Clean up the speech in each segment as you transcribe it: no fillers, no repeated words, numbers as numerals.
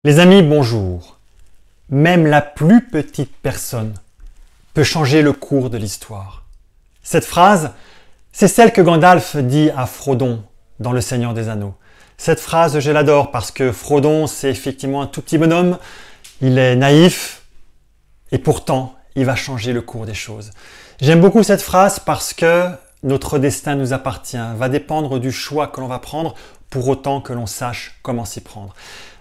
Les amis, bonjour. Même la plus petite personne peut changer le cours de l'histoire. Cette phrase, c'est celle que Gandalf dit à Frodon dans Le Seigneur des Anneaux. Cette phrase, je l'adore parce que Frodon, c'est effectivement un tout petit bonhomme, il est naïf et pourtant, il va changer le cours des choses. J'aime beaucoup cette phrase parce que notre destin nous appartient, va dépendre du choix que l'on va prendre pour autant que l'on sache comment s'y prendre.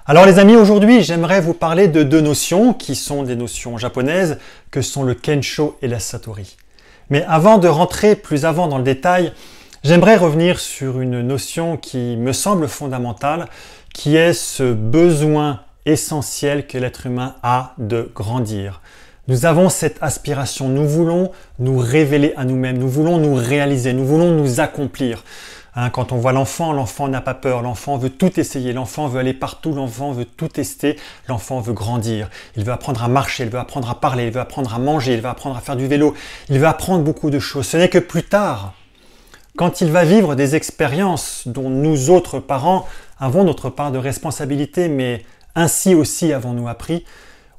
Alors les amis, aujourd'hui, j'aimerais vous parler de deux notions qui sont des notions japonaises, que sont le Kensho et la Satori. Mais avant de rentrer plus avant dans le détail, j'aimerais revenir sur une notion qui me semble fondamentale, qui est ce besoin essentiel que l'être humain a de grandir. Nous avons cette aspiration, nous voulons nous révéler à nous-mêmes, nous voulons nous réaliser, nous voulons nous accomplir. Quand on voit l'enfant, l'enfant n'a pas peur, l'enfant veut tout essayer, l'enfant veut aller partout, l'enfant veut tout tester, l'enfant veut grandir. Il veut apprendre à marcher, il veut apprendre à parler, il veut apprendre à manger, il veut apprendre à faire du vélo, il veut apprendre beaucoup de choses. Ce n'est que plus tard, quand il va vivre des expériences dont nous autres parents avons notre part de responsabilité, mais ainsi aussi avons-nous appris,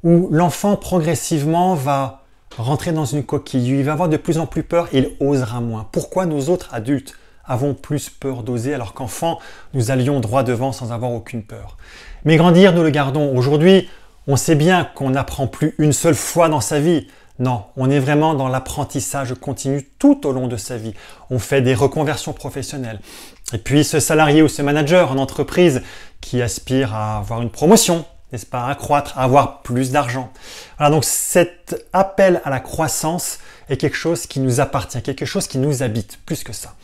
où l'enfant progressivement va rentrer dans une coquille, il va avoir de plus en plus peur et il osera moins. Pourquoi nous autres adultes avons plus peur d'oser alors qu'enfant, nous allions droit devant sans avoir aucune peur. Mais grandir, nous le gardons. Aujourd'hui, on sait bien qu'on n'apprend plus une seule fois dans sa vie. Non, on est vraiment dans l'apprentissage continu tout au long de sa vie. On fait des reconversions professionnelles. Et puis ce salarié ou ce manager en entreprise qui aspire à avoir une promotion, n'est-ce pas, à croître, à avoir plus d'argent. Voilà, donc cet appel à la croissance est quelque chose qui nous appartient, quelque chose qui nous habite, plus que ça.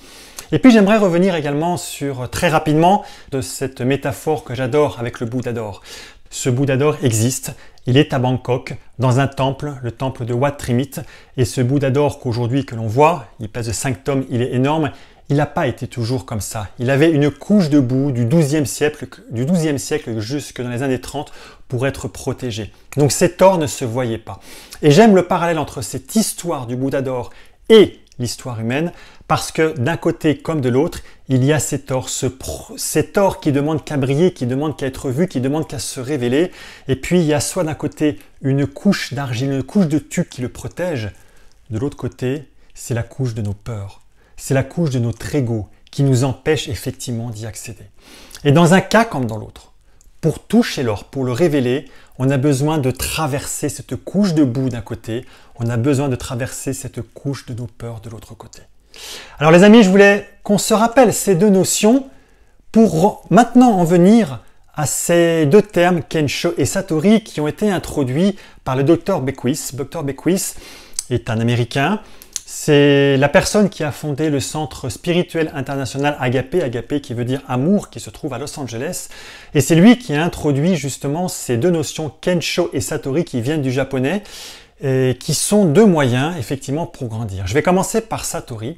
Et puis j'aimerais revenir également sur, très rapidement, de cette métaphore que j'adore avec le Bouddha d'or. Ce Bouddha d'or existe, il est à Bangkok, dans un temple, le temple de Wat Trimit, et ce Bouddha d'or qu'aujourd'hui que l'on voit, il pèse de 5 tomes, il est énorme, il n'a pas été toujours comme ça. Il avait une couche de boue du XIIe siècle jusque dans les années 30 pour être protégé. Donc cet or ne se voyait pas. Et j'aime le parallèle entre cette histoire du Bouddha d'or et l'histoire humaine, parce que d'un côté comme de l'autre, il y a cet or qui demande qu'à briller, qui demande qu'à être vu, qui demande qu'à se révéler. Et puis il y a soit d'un côté une couche d'argile, une couche de tuque qui le protège, de l'autre côté, c'est la couche de nos peurs. C'est la couche de notre ego qui nous empêche effectivement d'y accéder. Et dans un cas comme dans l'autre, pour toucher l'or, pour le révéler, on a besoin de traverser cette couche de boue d'un côté, on a besoin de traverser cette couche de nos peurs de l'autre côté. Alors les amis, je voulais qu'on se rappelle ces deux notions pour maintenant en venir à ces deux termes, Kensho et Satori, qui ont été introduits par le Dr Beckwith. Dr Beckwith est un Américain. C'est la personne qui a fondé le Centre spirituel international Agapé, Agapé qui veut dire amour, qui se trouve à Los Angeles. Et c'est lui qui a introduit justement ces deux notions, Kensho et Satori, qui viennent du japonais, et qui sont deux moyens, effectivement, pour grandir. Je vais commencer par Satori.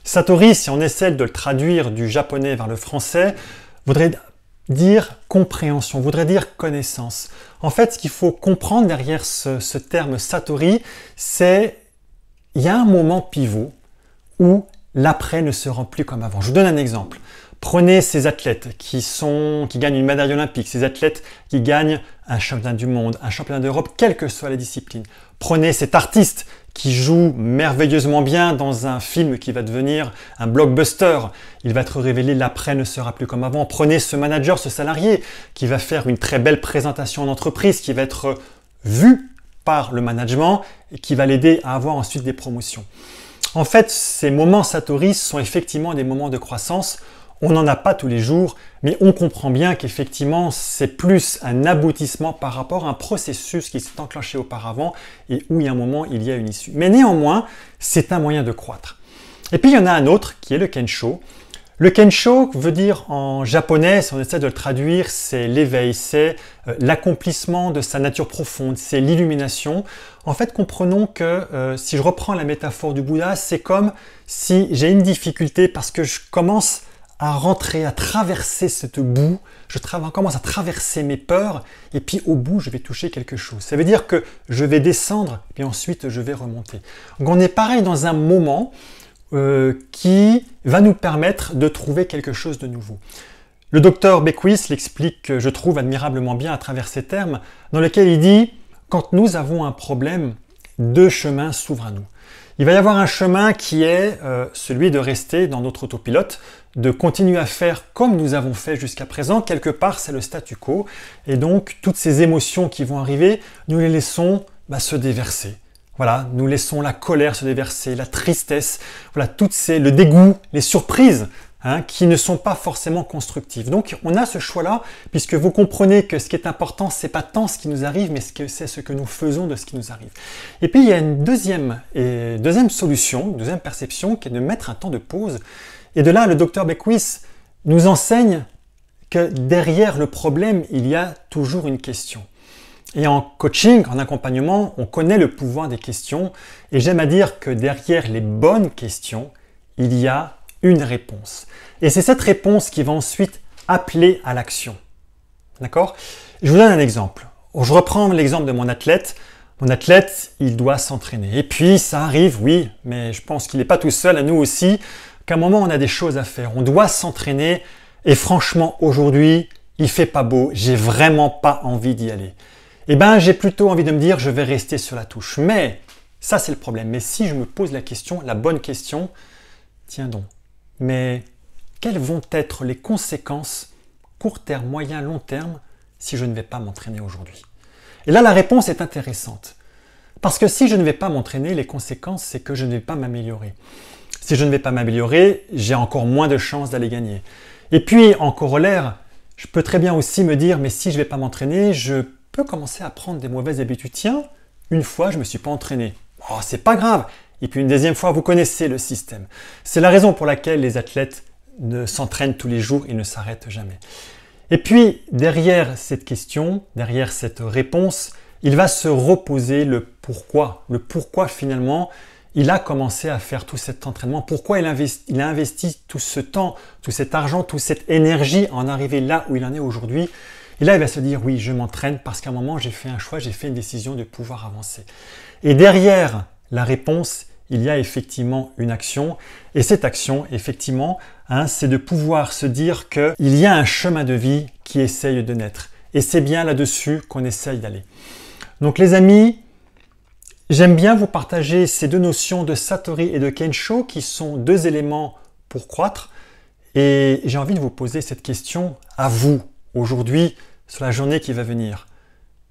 Satori, si on essaie de le traduire du japonais vers le français, voudrait dire compréhension, voudrait dire connaissance. En fait, ce qu'il faut comprendre derrière ce terme Satori, c'est il y a un moment pivot où l'après ne se rend plus comme avant. Je vous donne un exemple. Prenez ces athlètes qui gagnent une médaille olympique, ces athlètes qui gagnent un championnat du monde, un championnat d'Europe, quelle que soit la discipline. Prenez cet artiste qui joue merveilleusement bien dans un film qui va devenir un blockbuster. Il va être révélé, l'après ne sera plus comme avant. Prenez ce manager, ce salarié qui va faire une très belle présentation en entreprise, qui va être vu par le management et qui va l'aider à avoir ensuite des promotions. En fait, ces moments Satori sont effectivement des moments de croissance. On n'en a pas tous les jours, mais on comprend bien qu'effectivement, c'est plus un aboutissement par rapport à un processus qui s'est enclenché auparavant et où il y a un moment, il y a une issue. Mais néanmoins, c'est un moyen de croître. Et puis, il y en a un autre qui est le Kensho. Le Kensho veut dire en japonais, si on essaie de le traduire, c'est l'éveil, c'est l'accomplissement de sa nature profonde, c'est l'illumination. En fait, comprenons que si je reprends la métaphore du Bouddha, c'est comme si j'ai une difficulté parce que je commence à rentrer, à traverser cette boue, commence à traverser mes peurs et puis au bout, je vais toucher quelque chose. Ça veut dire que je vais descendre et ensuite je vais remonter. Donc on est pareil dans un moment qui va nous permettre de trouver quelque chose de nouveau. Le docteur Beckwith l'explique, je trouve, admirablement bien à travers ces termes, dans lesquels il dit « Quand nous avons un problème, deux chemins s'ouvrent à nous. Il va y avoir un chemin qui est celui de rester dans notre autopilote, de continuer à faire comme nous avons fait jusqu'à présent. Quelque part, c'est le statu quo. Et donc, toutes ces émotions qui vont arriver, nous les laissons se déverser. Voilà, nous laissons la colère se déverser, la tristesse, voilà, le dégoût, les surprises, qui ne sont pas forcément constructives. Donc, on a ce choix-là, puisque vous comprenez que ce qui est important, c'est pas tant ce qui nous arrive, mais c'est ce que nous faisons de ce qui nous arrive. Et puis, il y a une deuxième solution, une deuxième perception, qui est de mettre un temps de pause. Et de là, le docteur Beckwith nous enseigne que derrière le problème, il y a toujours une question. Et en coaching, en accompagnement, on connaît le pouvoir des questions. Et j'aime à dire que derrière les bonnes questions, il y a une réponse. Et c'est cette réponse qui va ensuite appeler à l'action. D'accord? Je vous donne un exemple. Je reprends l'exemple de mon athlète. Mon athlète, il doit s'entraîner. Et puis, ça arrive, oui, mais je pense qu'il n'est pas tout seul, à nous aussi, qu'à un moment, on a des choses à faire. On doit s'entraîner. Et franchement, aujourd'hui, il fait pas beau. J'ai vraiment pas envie d'y aller. Eh bien, j'ai plutôt envie de me dire, je vais rester sur la touche. Mais, ça c'est le problème. Mais si je me pose la question, la bonne question, tiens donc, mais quelles vont être les conséquences court terme, moyen, long terme si je ne vais pas m'entraîner aujourd'hui? Et là, la réponse est intéressante. Parce que si je ne vais pas m'entraîner, les conséquences, c'est que je ne vais pas m'améliorer. Si je ne vais pas m'améliorer, j'ai encore moins de chances d'aller gagner. Et puis, en corollaire, je peux très bien aussi me dire, mais si je ne vais pas m'entraîner, je peux commencer à prendre des mauvaises habitudes. Tiens, une fois, je ne me suis pas entraîné. Oh, c'est pas grave. Et puis une deuxième fois, vous connaissez le système. C'est la raison pour laquelle les athlètes ne s'entraînent tous les jours et ne s'arrêtent jamais. Et puis, derrière cette question, derrière cette réponse, il va se reposer le pourquoi. Le pourquoi finalement, il a commencé à faire tout cet entraînement. Pourquoi il a investi tout ce temps, tout cet argent, toute cette énergie en arriver là où il en est aujourd'hui. Et là, il va se dire, oui, je m'entraîne parce qu'à un moment, j'ai fait un choix, j'ai fait une décision de pouvoir avancer. Et derrière la réponse, il y a effectivement une action. Et cette action, effectivement, c'est de pouvoir se dire qu'il y a un chemin de vie qui essaye de naître. Et c'est bien là-dessus qu'on essaye d'aller. Donc les amis, j'aime bien vous partager ces deux notions de Satori et de Kensho qui sont deux éléments pour croître. Et j'ai envie de vous poser cette question à vous, aujourd'hui, sur la journée qui va venir.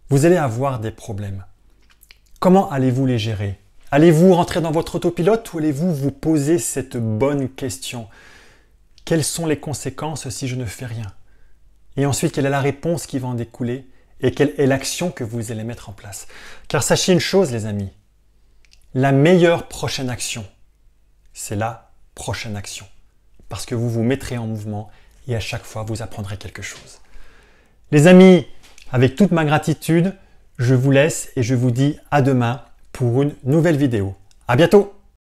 Vous allez avoir des problèmes. Comment allez-vous les gérer? Allez-vous rentrer dans votre autopilote ou allez-vous vous poser cette bonne question? Quelles sont les conséquences si je ne fais rien? Et ensuite, quelle est la réponse qui va en découler? Et quelle est l'action que vous allez mettre en place? Car sachez une chose, les amis, la meilleure prochaine action, c'est la prochaine action. Parce que vous vous mettrez en mouvement et à chaque fois, vous apprendrez quelque chose. Les amis, avec toute ma gratitude, je vous laisse et je vous dis à demain pour une nouvelle vidéo. À bientôt!